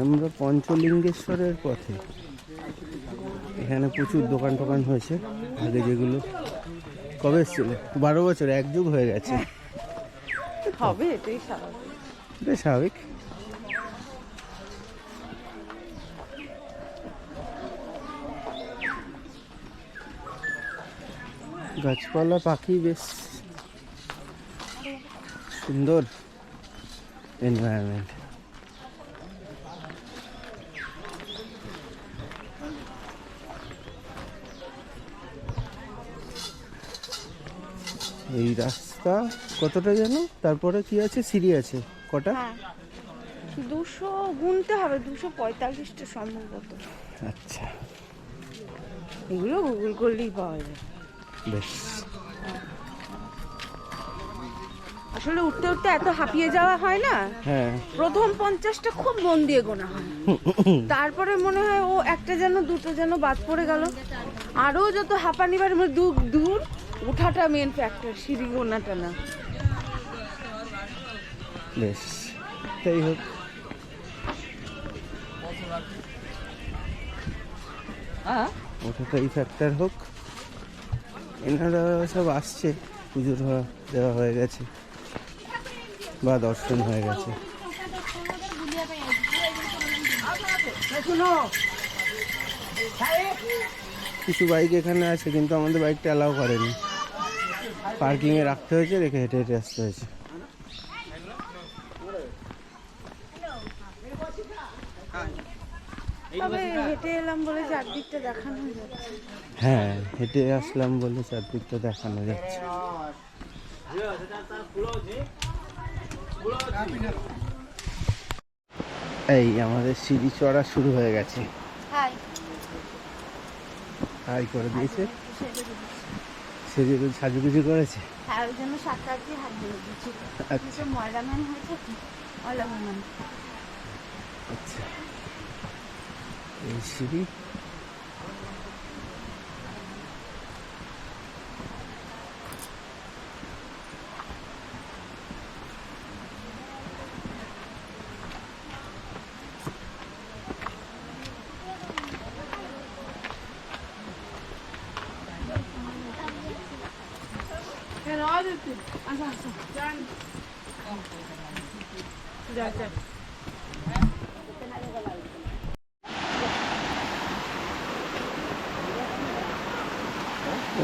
আমরা পঞ্চলিঙ্গেশ্বরের পথে। এখানে প্রচুর দোকান টোকান হয়েছে আগে, যেগুলো কবে এসেছিল, 12 বছর, এক যুগ হয়ে গেছে হবে, এটাই স্বাভাবিক। এটাই স্বাভাবিক। গাছপালা, পাখি, বেশ সুন্দর এনভায়রনমেন্ট। এই রাস্তা কতটা যেন, তারপরে কি আছে, সিঁড়ি আছে কটা? 200 গুনতে হবে, 245টা সম্ভবত। আচ্ছা, এগুলো গুগল করলেই পাওয়া যায়। বেশ। আসলে উঠতে উঠতে এত হাঁপিয়ে যাওয়া হয় না। হ্যাঁ, প্রথম 50টা খুব মন দিয়ে গোনা হয়, তারপরে মনে হয় ও একটা যেন দুটো যেন বাদ পড়ে গেল। আরো যত হাঁপানিবার দূর উঠাটা মেন ফ্যাক্টর, সিঁড়ি গোনাটা না। বেশ, তাই হোক। ওটাই ফ্যাক্টর হোক। এনারা সব আসছে, পুজো দেওয়া হয়ে গেছে বা দর্শন হয়ে গেছে। কিছু বাইক এখানে আছে, কিন্তু আমাদের বাইকটা অ্যালাউ করেনি, পার্কিংয়ে রাখতে হয়েছে, রেখে হেঁটে হেঁটে আসতে হয়েছে। তবে হেঁটে এলাম বলে চারদিকটা দেখানো যাচ্ছে। হ্যাঁ, হেঁটে আসলাম বলে চারদিকটা দেখানো যাচ্ছে। এই আমাদের সিঁড়ি চড়া শুরু হয়ে গেছে। হাই করে দিয়েছে, সেজে সাজুগুজু করেছে। হ্যাঁ, ওই জন্য 7টা দিয়ে হাত দিয়ে দিচ্ছি। আচ্ছা ময়লা ম্যান হয়েছে, ময়লা ম্যান। আচ্ছা, এই সিঁড়ি।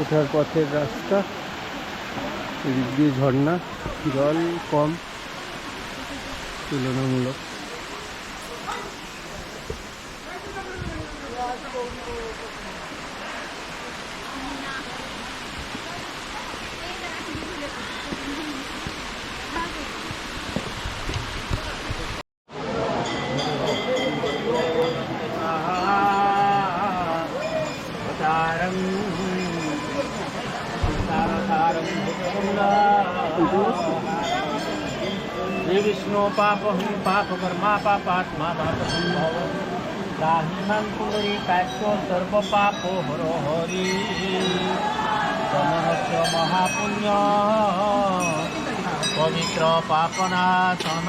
ওঠার পথের রাস্তা, এদিক দিয়ে ঝর্ণা, জল কম তুলনামূলক। हे विष्णु पापहं पापकर्मा पापात्मा पापसंभव दाहिमं पुंडरीकाक्षो सर्वपापो हरो हरि समनस्य महापुण्य पवित्र पापनाशन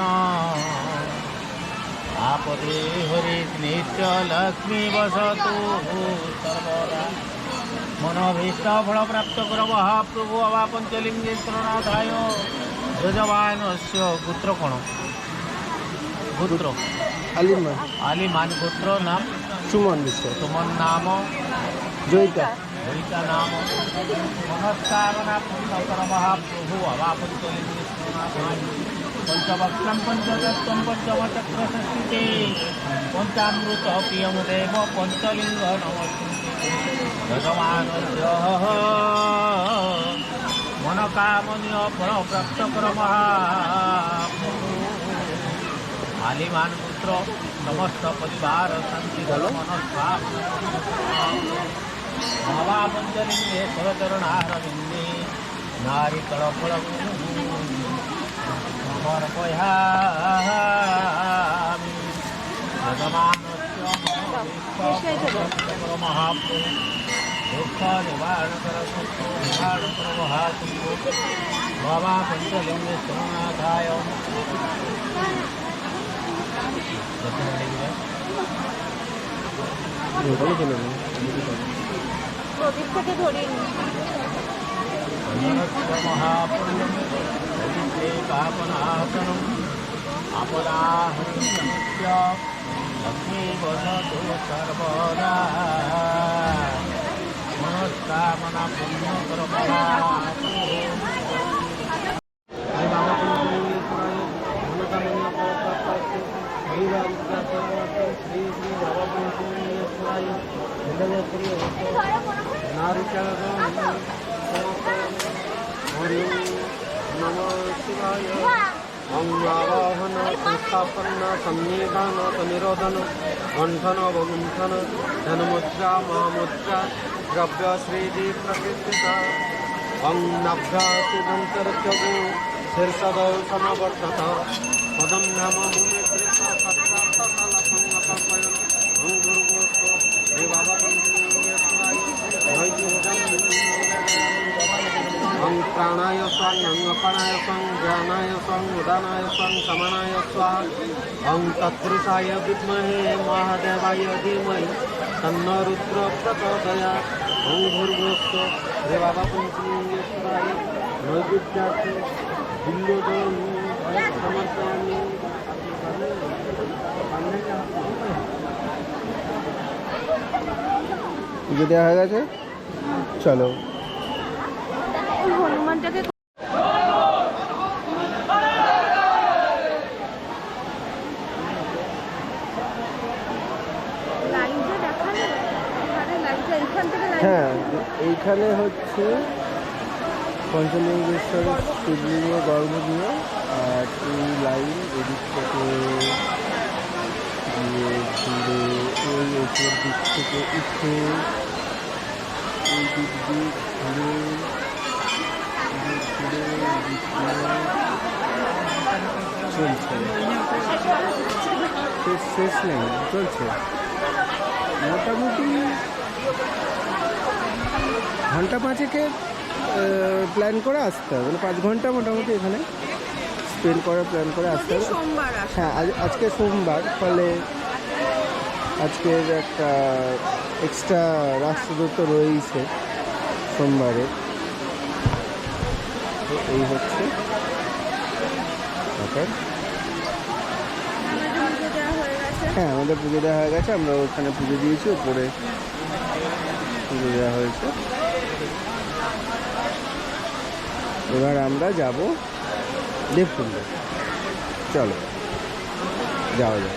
आपदे हरि नित्य लक्ष्मी वसतु सर्वदा मनोभीष्ट फल प्राप्त कर महाप्रभु अवा पंचलिंगेश्वरनाथाय यजमानस्य गोत्र कौन? गोत्र आलिमान गोत्र नाम सुमन विश्व। सुमन नाम जयिता नाम मनस्कामना पूर्ण कर महाप्रभु अवा पंचलिंगेश्वरनाथाय पंचवक्त्रं पंचतत्त्वं पंचमचक्रसंस्थिते पंचामृत प्रियमुदेव पंचलिंग नमस्ते यजमानस्य मनोकामनीय फल प्राप्त कर महाप्रभु आलिमान पुत्र समस्त परिवार शांति धर्म मनस्कामना पंचलिंगे स्वरचरणारविंदे नारी तड़फल समर्पयामि यजमानस्य महाप्रभु दुःख निवारण कर सुख निवारण कर महाप्रभु बाबा पंचलिंगेश्वरनाथाय ওখানে চলে যাবো। প্রদীপ থেকে ধরিয়ে নি। महापुण्यं पवित्रे पापनाशनम् आपदाहरितमस्य लक्ष्मी वसतु सर्वदा मनस्कामना पुण्यकर्मणा अंगावाहन संस्थापन संनिधान निरोधन मंथन वगुंथन धनमुद्रा महामुद्रा द्रव्य श्रीजी प्रकृतिता अंगभ्यासिदंतरचगु शीर्षद समवर्तत पदम नाम प्राणाय स्वांग अंगपणाय स्वांग ज्ञानाय स्वांग उदानाय स्वांग समानाय स्वांग अंग तत्पुरुषाय विद्महे महादेवाय धीमहि तन्नो रुद्र प्रचोदयात् ओं भूर्भुवस्सु रे बाबा पंचलिंगेश्वराय नैवेद्यार्थे बिल्वजलं समर्पयामि। পুজো দেওয়া হয়ে গেছে, চলো। হনুমানটাকে লাইনটা দেখালে, আরে লাইনটা এইখান থেকে লাইন। হ্যাঁ, এইখানে হচ্ছে পঞ্চলিঙ্গেশ্বরের শিবলিঙ্গ গর্ভগৃহ, আর এই লাইন এদিক থেকে গিয়ে ঘুরে ওই ওপর দিক থেকে উঠে এই দিক দিয়ে ঘুরে চলছে, শেষ নেই, চলছে মোটামুটি ঘন্টা পাঁচেকে প্ল্যান করে আসতে হবে, মানে 5 ঘন্টা মোটামুটি এখানে স্পেন্ড করার প্ল্যান করে আসতে হবে। সোমবার আসে। হ্যাঁ, আজকে সোমবার, ফলে আজকের একটা এক্সট্রা রাষ্ট্রদূত তো রয়েইছে সোমবারে। তো এই হচ্ছে ব্যাপার। হ্যাঁ, আমাদের পুজো দেওয়া হয়ে গেছে, আমরা ওখানে পুজো দিয়েছি, উপরে পুজো দেওয়া হয়েছে। এবার আমরা যাব দেবকুণ্ড, চলো যাওয়া যাক।